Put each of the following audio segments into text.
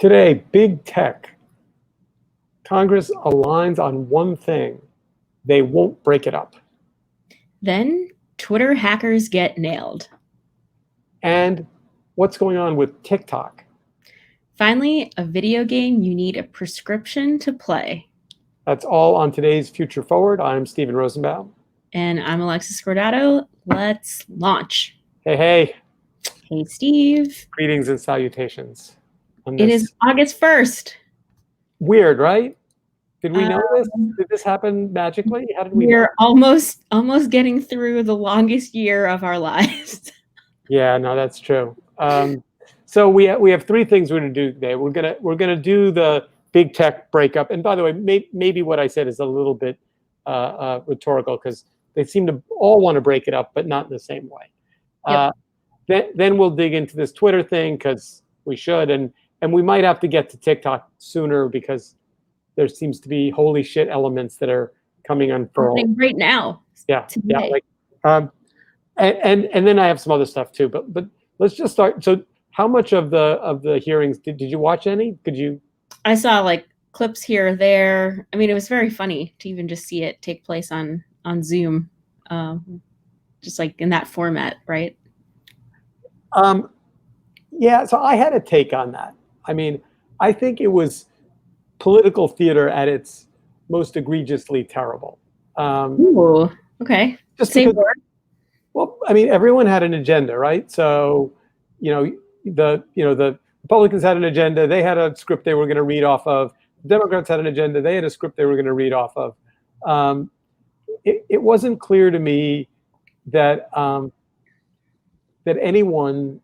Today, big tech. Congress aligns on one thing. They won't break it up. Then Twitter hackers get nailed. And what's going on with TikTok? Finally, a video game you need a prescription to play. That's all on today's Future Forward. I'm Steven Rosenbaum. And I'm Alexis Cordato. Let's launch. Hey, hey. Hey, Steve. Greetings and salutations. It is August 1st. Weird, right? Did we know this? Did this happen magically? How did we know? We're almost getting through the longest year of our lives. Yeah, no, that's true. So we have three things we're going to do today. We're gonna do the big tech breakup. And by the way, maybe what I said is a little bit rhetorical because they seem to all want to break it up, but not in the same way. Yep. Then we'll dig into this Twitter thing because we should, and we might have to get to TikTok sooner because there seems to be holy shit elements that are coming unfurled right now. Yeah. Like, and then I have some other stuff too. But let's just start. So, how much of the hearings did you watch any? Could you? I saw like clips here or there. I mean, it was very funny to even just see it take place on Zoom, just like in that format, right? Yeah. So I had a take on that. I mean, I think it was political theater at its most egregiously terrible. Ooh, okay. Just because, well, I mean, everyone had an agenda, right? So, the Republicans had an agenda. They had a script they were going to read off of. The Democrats had an agenda. They had a script they were going to read off of. It wasn't clear to me that that anyone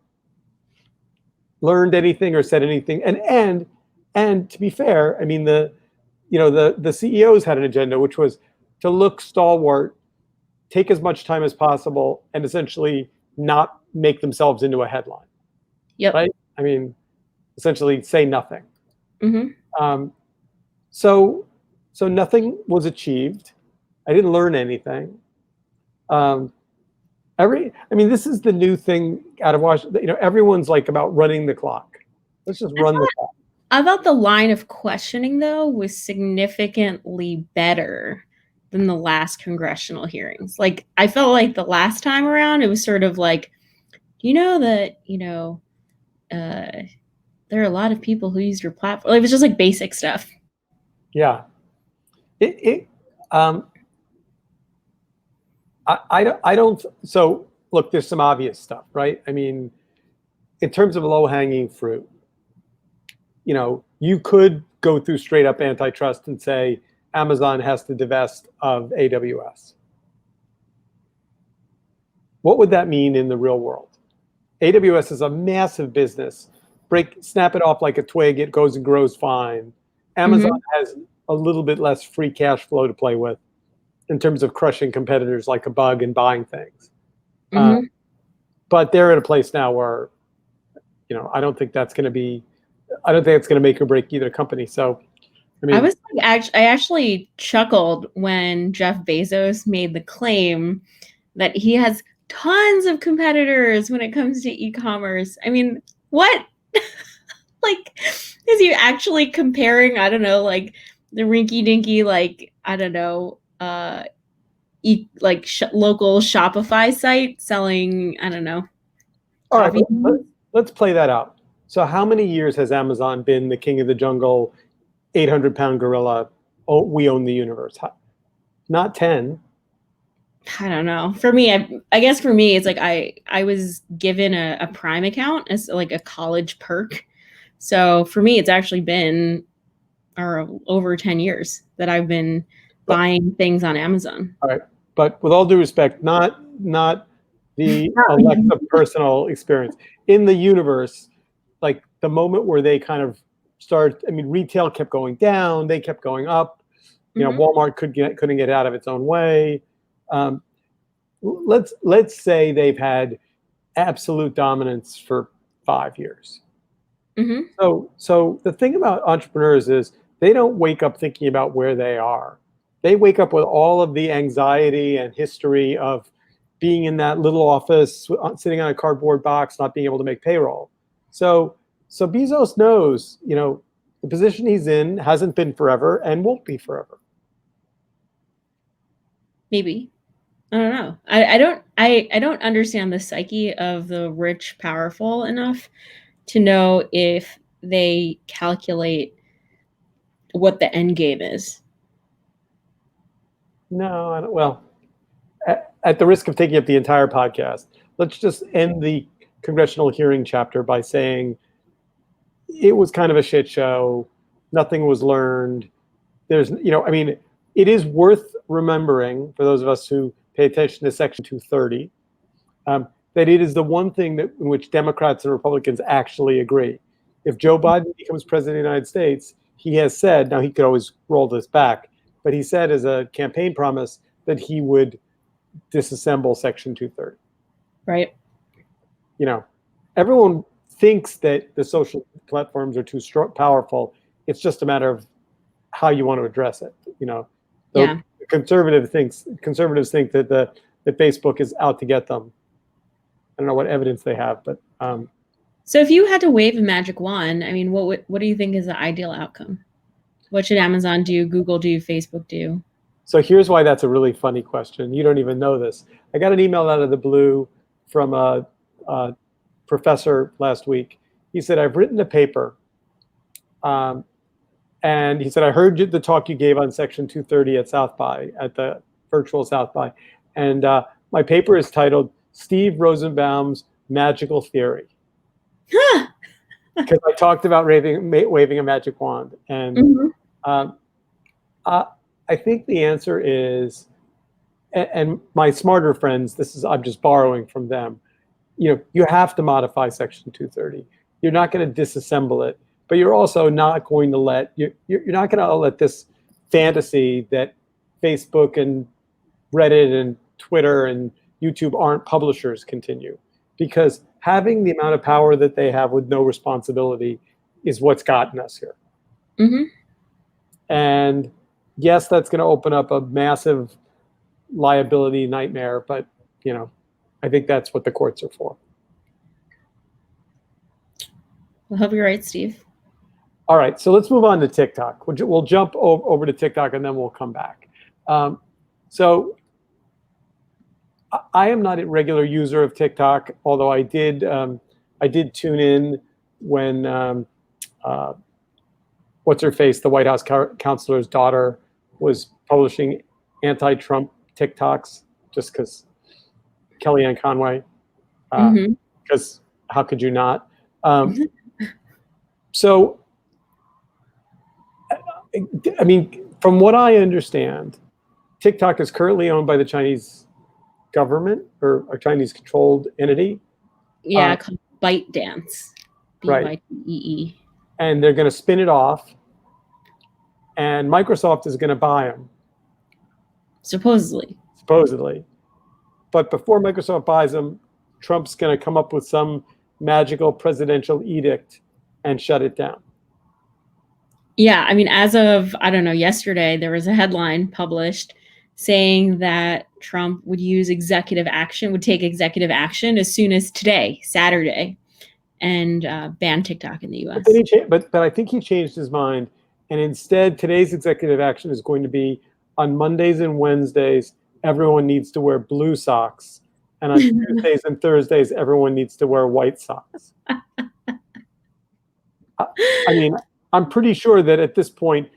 learned anything or said anything. And to be fair, I mean, the CEOs had an agenda, which was to look stalwart, take as much time as possible, and essentially not make themselves into a headline. Yep. Right? I mean, essentially say nothing. Mm-hmm. So nothing was achieved. I didn't learn anything. This is the new thing out of Washington. Everyone's like about running the clock. Let's just run the clock. I thought the line of questioning, though, was significantly better than the last congressional hearings. Like, I felt like the last time around, it was sort of like, there are a lot of people who used your platform. Like, it was just like basic stuff. Yeah. I don't. So look, there's some obvious stuff, right? I mean, in terms of low-hanging fruit, you could go through straight up antitrust and say Amazon has to divest of AWS. What would that mean in the real world? AWS is a massive business. Snap it off like a twig, it goes and grows fine. Amazon has a little bit less free cash flow to play with in terms of crushing competitors like a bug and buying things. But they're at a place now where, I don't think it's going to make or break either company. So, I mean, I actually chuckled when Jeff Bezos made the claim that he has tons of competitors when it comes to e-commerce. I mean, what? Like, is he actually comparing, I don't know, like the rinky-dinky, like, I don't know, local Shopify site selling, I don't know. All right, let's play that out. So how many years has Amazon been the king of the jungle, 800-pound gorilla? Oh, we own the universe. Not 10. I don't know. For me, I guess for me, it's like I was given a Prime account as like a college perk. So for me, it's actually been over 10 years that I've been buying things on Amazon. All right. But with all due respect, not the Alexa personal experience. In the universe, like the moment where they kind of start, I mean, retail kept going down, they kept going up. Walmart couldn't get out of its own way. Let's say they've had absolute dominance for 5 years. So the thing about entrepreneurs is they don't wake up thinking about where they are. They wake up with all of the anxiety and history of being in that little office, sitting on a cardboard box, not being able to make payroll. So So Bezos knows, the position he's in hasn't been forever and won't be forever. Maybe. I don't know. I don't understand the psyche of the rich, powerful enough to know if they calculate what the end game is. No, I don't, well, at the risk of taking up the entire podcast, let's just end the congressional hearing chapter by saying it was kind of a shit show. Nothing was learned. There's, it is worth remembering for those of us who pay attention to Section 230 that it is the one thing in which Democrats and Republicans actually agree. If Joe Biden becomes president of the United States, he has said, now he could always roll this back, but he said as a campaign promise that he would disassemble Section 230. Right. Everyone thinks that the social platforms are too powerful. It's just a matter of how you want to address it. Yeah. Conservatives think that Facebook is out to get them. I don't know what evidence they have, but so if you had to wave a magic wand, I mean, what do you think is the ideal outcome? What should Amazon do, Google do, Facebook do? So here's why that's a really funny question. You don't even know this. I got an email out of the blue from a professor last week. He said, I've written a paper. And he said, I heard the talk you gave on Section 230 at South by, at the virtual South by. And my paper is titled Steve Rosenbaum's Magical Theory. Because I talked about waving a magic wand. And I think the answer is, and my smarter friends, I'm just borrowing from them, you have to modify Section 230. You're not going to disassemble it, but you're also not going to you're not going to let this fantasy that Facebook and Reddit and Twitter and YouTube aren't publishers continue, because having the amount of power that they have with no responsibility is what's gotten us here. And yes, that's going to open up a massive liability nightmare, but I think that's what the courts are for. I hope you're right, Steve. All right, so let's move on to TikTok. We'll jump over to TikTok and then we'll come back. So I am not a regular user of TikTok, although I did tune in when what's her face, the White House counselor's daughter, was publishing anti-Trump TikToks, just because Kellyanne Conway, because how could you not? So, I mean, from what I understand, TikTok is currently owned by the Chinese government or a Chinese-controlled entity. Yeah, called ByteDance. Right. BYTEE. And they're going to spin it off, and Microsoft is going to buy them. Supposedly. But before Microsoft buys them, Trump's going to come up with some magical presidential edict and shut it down. Yeah, I mean, as of, I don't know, yesterday, there was a headline published saying that Trump would take executive action as soon as today, Saturday, and ban TikTok in the US. But I think he changed his mind. And instead, today's executive action is going to be on Mondays and Wednesdays, everyone needs to wear blue socks. And on Tuesdays and Thursdays, everyone needs to wear white socks. I mean, I'm pretty sure that at this point,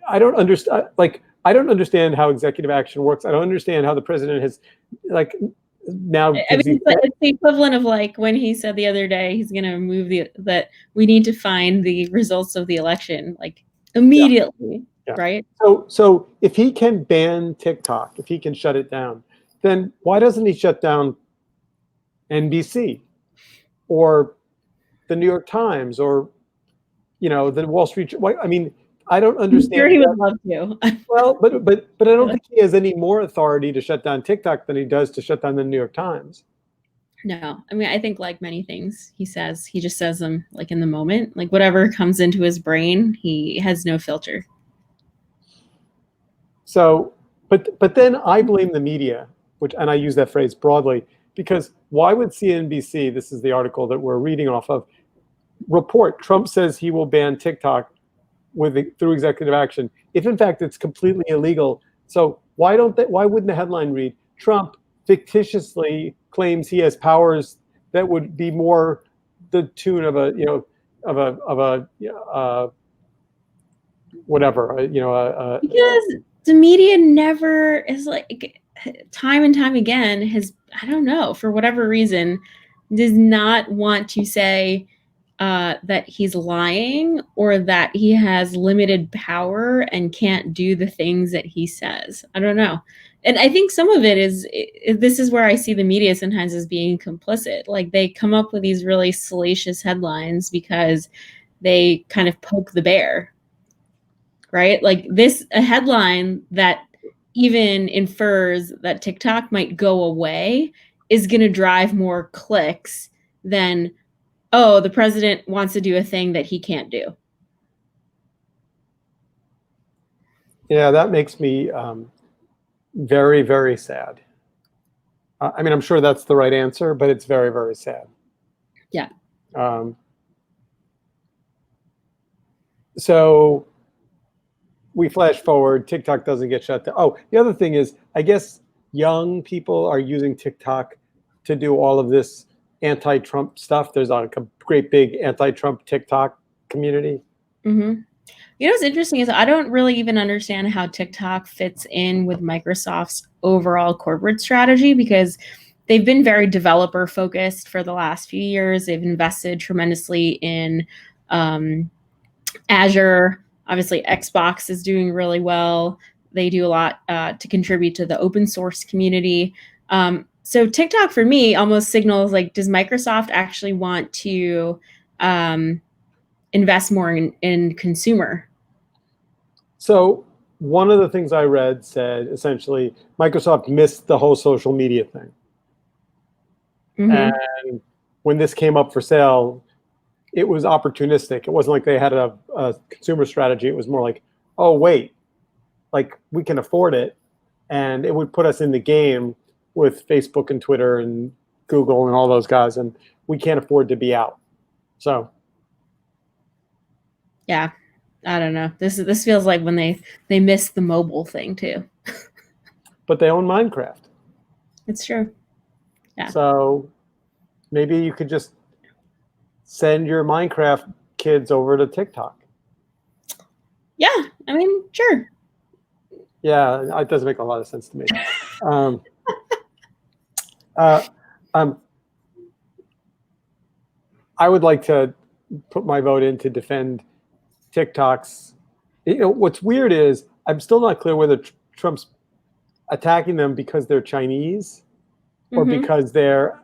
I don't understand how executive action works. I don't understand how the president has, now. I mean, it's the equivalent of when he said the other day he's going to move that we need to find the results of the election immediately, right? So if he can ban TikTok, if he can shut it down, then why doesn't he shut down NBC or the New York Times or the Wall Street? I mean, I don't understand. I'm sure he would love to. Well, but I don't think he has any more authority to shut down TikTok than he does to shut down the New York Times. No, I mean, I think like many things he just says them in the moment, whatever comes into his brain, he has no filter. So, but then I blame the media, and I use that phrase broadly, because why would CNBC, this is the article that we're reading off of, report, Trump says he will ban TikTok through executive action, if in fact it's completely illegal. So why wouldn't the headline read, Trump fictitiously claims he has powers that would be more the tune of a, whatever, because the media never is like, time and time again, I don't know, for whatever reason, does not want to say that he's lying or that he has limited power and can't do the things that he says. I don't know. And I think some of it is, this is where I see the media sometimes as being complicit. Like, they come up with these really salacious headlines because they kind of poke the bear, right? Like, a headline that even infers that TikTok might go away is going to drive more clicks than, oh, the president wants to do a thing that he can't do. Yeah, that makes me very, very sad. I mean, I'm sure that's the right answer, but it's very, very sad. Yeah. So we flash forward, TikTok doesn't get shut down. Oh, the other thing is, I guess young people are using TikTok to do all of this anti-Trump stuff. There's a great big anti-Trump TikTok community. Mm-hmm. You know what's interesting is I don't really even understand how TikTok fits in with Microsoft's overall corporate strategy, because they've been very developer focused for the last few years. They've invested tremendously in Azure. Obviously, Xbox is doing really well. They do a lot to contribute to the open source community. So TikTok for me almost signals like, does Microsoft actually want to invest more in consumer? So one of the things I read said essentially Microsoft missed the whole social media thing. Mm-hmm. And when this came up for sale, it was opportunistic. It wasn't like they had a consumer strategy. It was more like, oh, wait, like we can afford it. And it would put us in the game with Facebook and Twitter and Google and all those guys. And we can't afford to be out. So. Yeah, I don't know. This feels like when they missed the mobile thing too. But they own Minecraft. It's true. Yeah. So maybe you could just send your Minecraft kids over to TikTok. Yeah, I mean, sure. Yeah, it does make a lot of sense to me. I would like to put my vote in to defend TikTok's. You know, what's weird is I'm still not clear whether Trump's attacking them because they're Chinese or because they're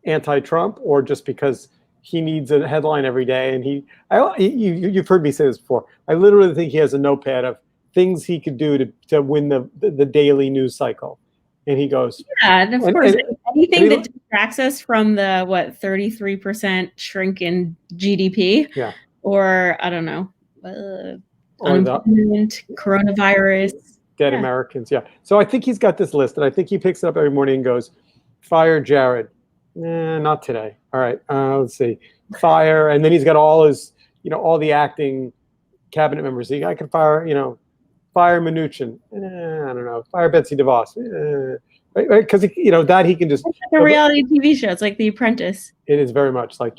anti-Trump or just because he needs a headline every day. And you've heard me say this before. I literally think he has a notepad of things he could do to win the daily news cycle. And he goes, yeah, and of course, anything that distracts us from the 33% shrink in GDP, yeah, or I don't know, unemployment, coronavirus, dead Americans. Yeah. So I think he's got this list, and I think he picks it up every morning and goes, fire Jared. Not today. All right. Let's see. Fire. And then he's got all his, all the acting cabinet members. I can fire, fire Mnuchin. I don't know. Fire Betsy DeVos. Right? Because, that he can just. It's like a reality TV show. It's like The Apprentice. It is very much like,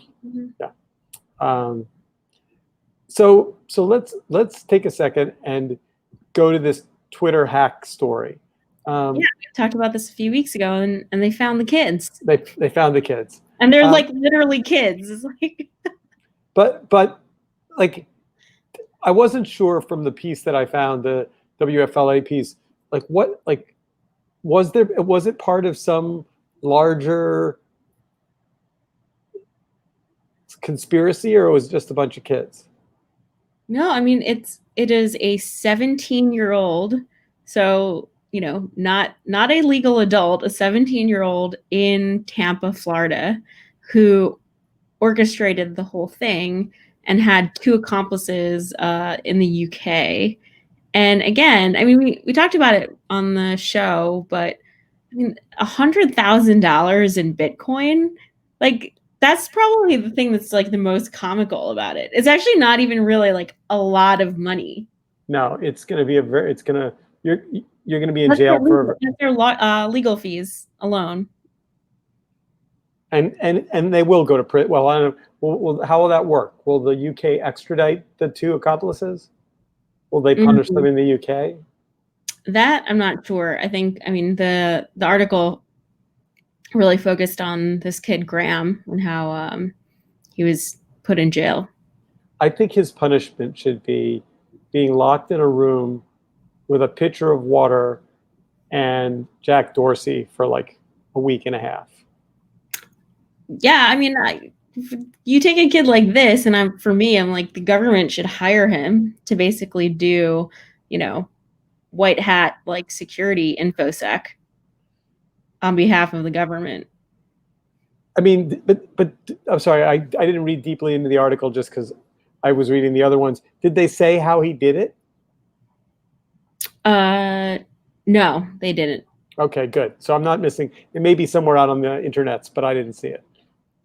yeah. So let's take a second and go to this Twitter hack story. Yeah, we talked about this a few weeks ago, and they found the kids. They found the kids, and they're like literally kids. It's like, but like, I wasn't sure from the piece that I found, the WFLA piece, like what, like, was it part of some larger conspiracy, or it was just a bunch of kids? No, I mean it is a 17-year-old, so not a legal adult, a 17-year-old in Tampa, Florida, who orchestrated the whole thing and had 2 accomplices in the UK. And again, I mean, we talked about it on the show, but I mean, $100,000 in Bitcoin, like That's probably the thing that's like the most comical about it. It's actually not even really like a lot of money. No, it's going to be you're going to be in That's jail for their legal fees alone. and they will go to prison. Well, I don't know. How will that work? Will the UK extradite the two accomplices? Will they punish them in the UK? That I'm not sure. I mean, the article really focused on this kid Graham and how he was put in jail. I think his punishment should be being locked in a room with a pitcher of water and Jack Dorsey for like a week and a half. Yeah, I mean, you take a kid like this, and I'm like, the government should hire him to basically do, white hat like security infosec on behalf of the government. I mean, but I'm sorry, I didn't read deeply into the article just because I was reading the other ones. Did they say how he did it? No, they didn't. Okay, good. So I'm not missing. It may be somewhere out on the internets, but I didn't see it.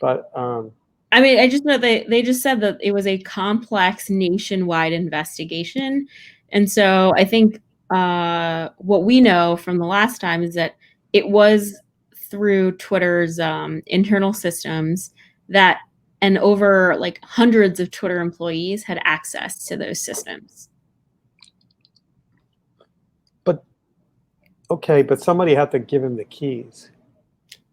But I mean, I just know they just said that it was a complex nationwide investigation, and so I think what we know from the last time is that it was through Twitter's internal systems that and over like hundreds of Twitter employees had access to those systems. But okay, but somebody had to give him the keys.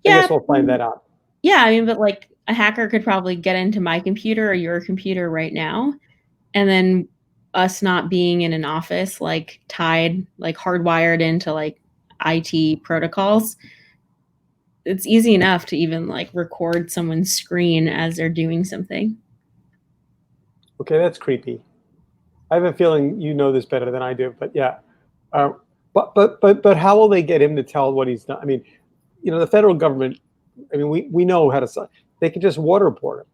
Yeah, I guess we'll find that out. Yeah, I mean, but like a hacker could probably get into my computer or your computer right now, and then us not being in an office, like tied, like hardwired into like IT protocols, it's easy enough to even like record someone's screen as they're doing something. Okay, that's creepy. I have a feeling you know this better than I do, but yeah. But how will they get him to tell what he's done? I mean, the federal government. I mean, we know how to. They could just waterboard him.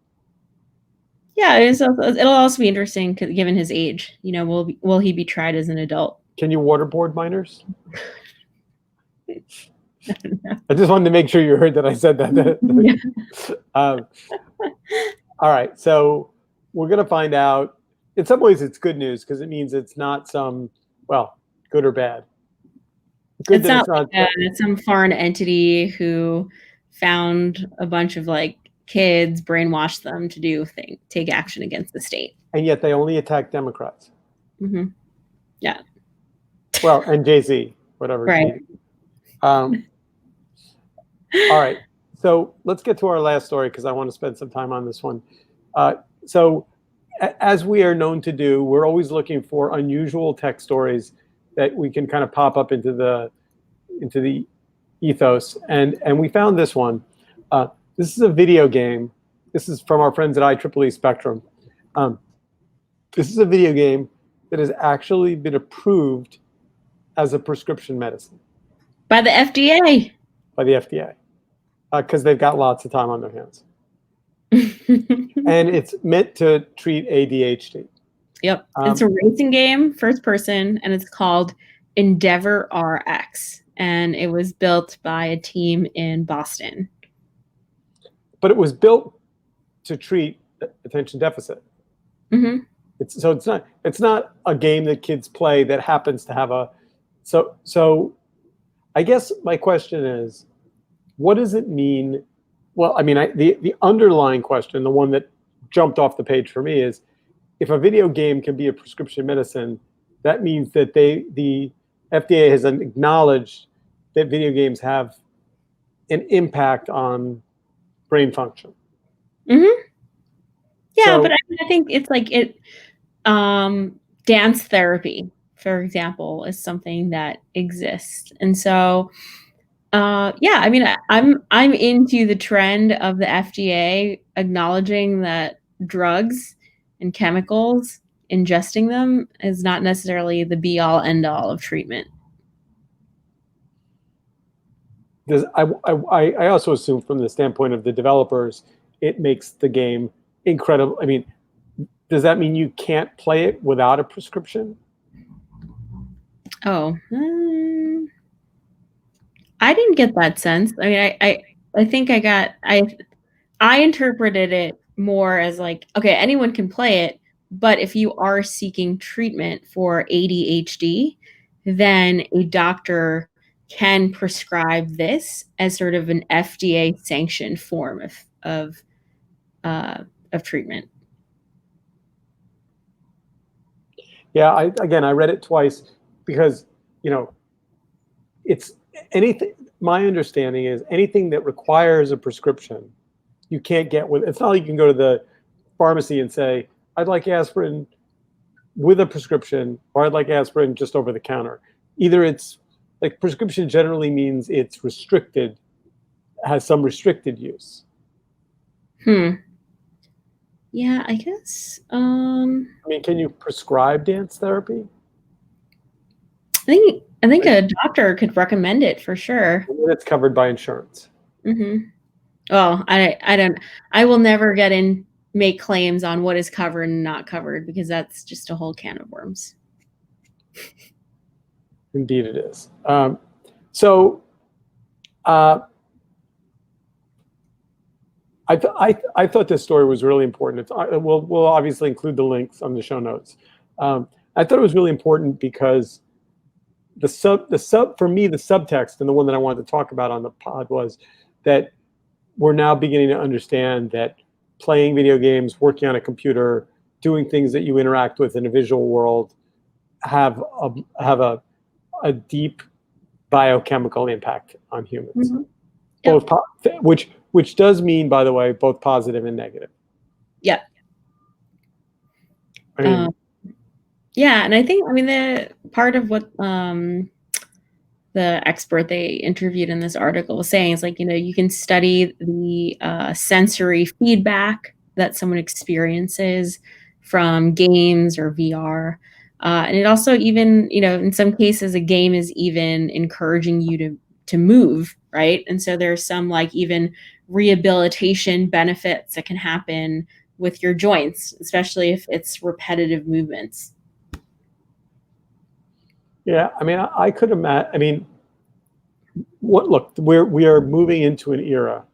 Yeah, it'll also be interesting given his age. Will he be tried as an adult? Can you waterboard minors? I just wanted to make sure you heard that I said that. All right, so we're going to find out. In some ways, it's good news because it means it's not good or bad. Good it's not like some foreign entity who found a bunch of like kids, brainwashed them to take action against the state. And yet they only attack Democrats. Mm-hmm. Yeah. Well, and Jay-Z, whatever. Right. All right. So let's get to our last story because I want to spend some time on this one. So as we are known to do, we're always looking for unusual tech stories that we can kind of pop up into the ethos. And we found this one. This is a video game. This is from our friends at IEEE Spectrum. This is a video game that has actually been approved as a prescription medicine. By the FDA. By the FDA. Because they've got lots of time on their hands. And it's meant to treat ADHD. Yep. It's a racing game, first person, and it's called Endeavor RX. And it was built by a team in Boston. But it was built to treat attention deficit. Mm-hmm. It's not a game that kids play that happens to have a so I guess my question is, what does it mean? Well, I mean, the underlying question, the one that jumped off the page for me is, if a video game can be a prescription medicine, that means that the FDA has acknowledged that video games have an impact on brain function. Mm-hmm. Yeah, but I think it's like dance therapy, for example, is something that exists. And so I mean, I'm into the trend of the FDA acknowledging that drugs and chemicals, ingesting them is not necessarily the be all end all of treatment. I also assume from the standpoint of the developers, it makes the game incredible. I mean, does that mean you can't play it without a prescription? Oh, I didn't get that sense. I mean, I think I I interpreted it more as like, okay, anyone can play it, but if you are seeking treatment for ADHD, then a doctor can prescribe this as sort of an FDA sanctioned form uh, of treatment. Yeah, I read it twice because, it's anything. My understanding is anything that requires a prescription, you can't get with. It's not like you can go to the pharmacy and say, "I'd like aspirin with a prescription," or "I'd like aspirin just over the counter." Either it's like prescription generally means it's restricted, has some restricted use. Yeah, I guess. I mean, can you prescribe dance therapy? I think a doctor could recommend it for sure. It's covered by insurance. Mm-hmm. Oh, I don't. I will never make claims on what is covered and not covered because that's just a whole can of worms. Indeed, it is. So, I thought this story was really important. We'll obviously include the links on the show notes. I thought it was really important because the subtext, and the one that I wanted to talk about on the pod, was that we're now beginning to understand that playing video games, working on a computer, doing things that you interact with in a visual world have a deep biochemical impact on humans. Mm-hmm. Yep. Which does mean, by the way, both positive and negative. Yeah. I mean, yeah, and I think the part of what the expert they interviewed in this article was saying is like, you can study the sensory feedback that someone experiences from games or VR. And it also even, in some cases, a game is even encouraging you to move, right? And so there's some like even rehabilitation benefits that can happen with your joints, especially if it's repetitive movements. yeah, I mean, I could imagine. I mean, look, we are moving into an era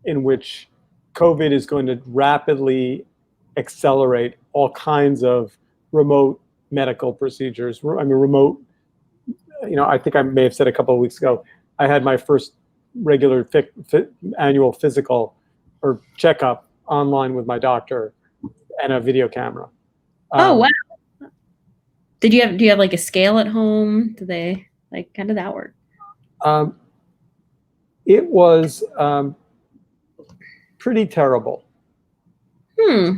in which COVID is going to rapidly accelerate all kinds of remote medical procedures. I mean, remote. I think I may have said a couple of weeks ago, I had my first regular annual physical or checkup online with my doctor and a video camera. Oh, wow. Do you have like a scale at home? Do they like how did that work? It was pretty terrible. I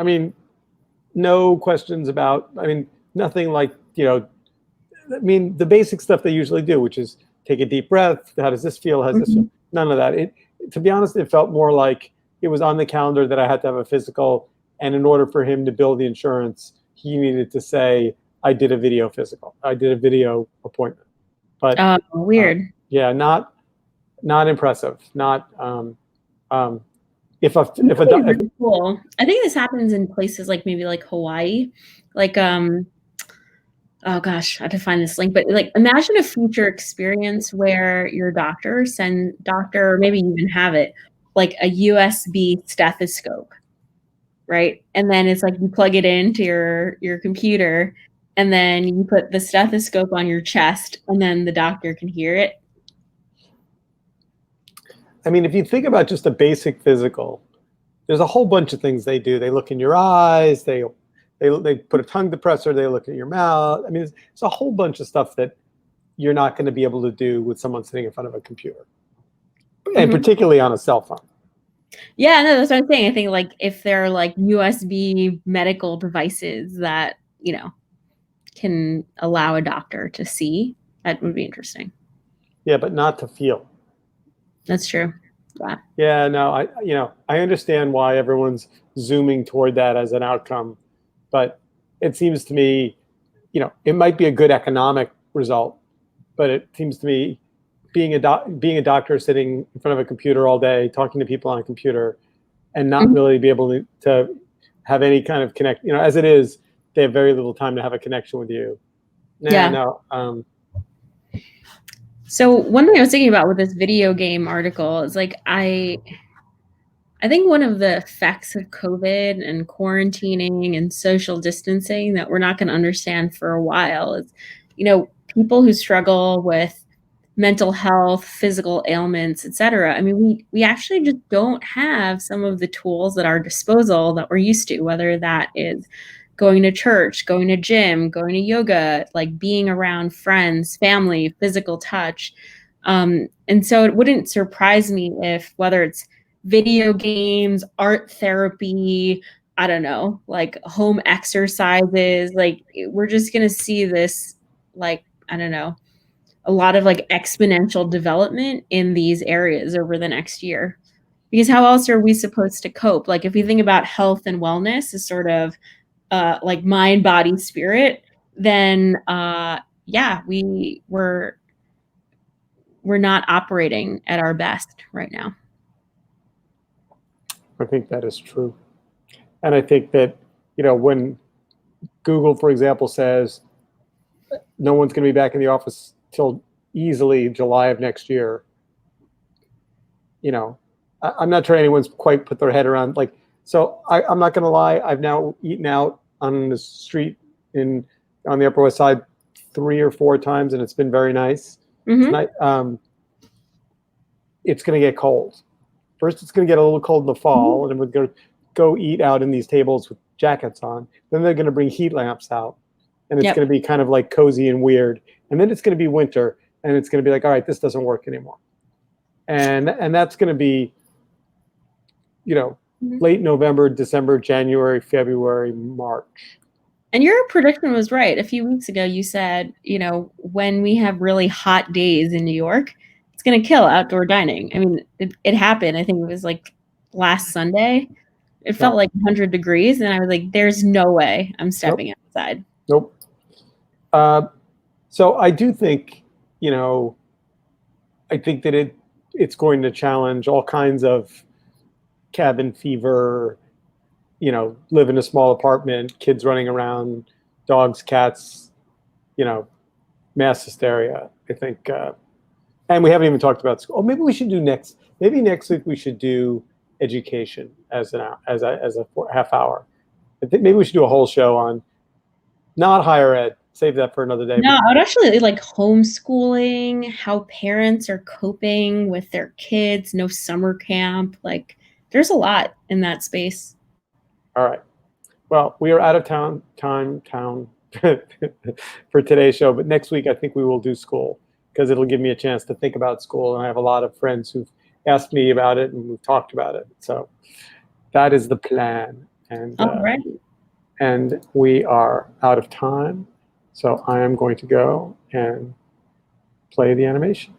mean, no questions about, nothing like, the basic stuff they usually do, which is take a deep breath. How does this feel? How's this feel? None of that. To be honest, it felt more like it was on the calendar that I had to have a physical. And in order for him to bill the insurance, he needed to say, I did a video physical. I did a video appointment. But weird. Yeah, not impressive. Not cool. I think this happens in places like maybe like Hawaii, like oh gosh, I have to find this link, but like imagine a future experience where your doctor, or maybe you even have it, like a USB stethoscope, right? And then it's like you plug it into your computer and then you put the stethoscope on your chest and then the doctor can hear it. I mean, if you think about just a basic physical, there's a whole bunch of things they do. They look in your eyes, they put a tongue depressor, they look at your mouth. I mean, it's a whole bunch of stuff that you're not going to be able to do with someone sitting in front of a computer, and particularly on a cell phone. Yeah, no, that's what I'm saying. I think like if there are like USB medical devices that, can allow a doctor to see, that would be interesting. Yeah, but not to feel. That's true. Yeah, no, I understand why everyone's zooming toward that as an outcome, but it seems to me, it might be a good economic result, but it seems to me being a doctor sitting in front of a computer all day, talking to people on a computer, and not really be able to have any kind of connect. As it is, they have very little time to have a connection with you. No. So one thing I was thinking about with this video game article is like I think one of the effects of COVID and quarantining and social distancing that we're not going to understand for a while is, people who struggle with mental health, physical ailments, etc. I mean, we actually just don't have some of the tools at our disposal that we're used to, whether that is going to church, going to gym, going to yoga, like being around friends, family, physical touch. And so it wouldn't surprise me if, whether it's video games, art therapy, I don't know, like home exercises, like we're just going to see this, like, I don't know, a lot of like exponential development in these areas over the next year. Because how else are we supposed to cope? Like if we think about health and wellness as sort of like mind, body, spirit, then yeah, we're not operating at our best right now. I think that is true. And I think that, when Google, for example, says no one's going to be back in the office till easily July of next year, I'm not sure anyone's quite put their head around, like, so I'm not going to lie. I've now eaten out on the street on the Upper West Side 3 or 4 times, and it's been very nice. Mm-hmm. It's going to get cold. First, it's going to get a little cold in the fall, and then we're going to go eat out in these tables with jackets on. Then they're going to bring heat lamps out, and it's going to be kind of like cozy and weird. And then it's going to be winter, and it's going to be like, all right, this doesn't work anymore. And that's going to be, late November, December, January, February, March. And your prediction was right. A few weeks ago, you said, when we have really hot days in New York, it's going to kill outdoor dining. I mean, it happened. I think it was like last Sunday. It felt like 100 degrees. And I was like, there's no way I'm stepping outside. Nope. So I do think, I think that it's going to challenge all kinds of cabin fever, live in a small apartment, kids running around, dogs, cats, mass hysteria. I think, and we haven't even talked about school. Oh, maybe we should do maybe next week we should do education as a half hour. I think maybe we should do a whole show on not higher ed. Save that for another day. No, I would actually like homeschooling, how parents are coping with their kids, no summer camp. Like there's a lot in that space. All right. Well, we are out of time for today's show, but next week I think we will do school, because it'll give me a chance to think about school, and I have a lot of friends who've asked me about it, and we've talked about it. So that is the plan. And all right. And we are out of time, so I am going to go and play the animation.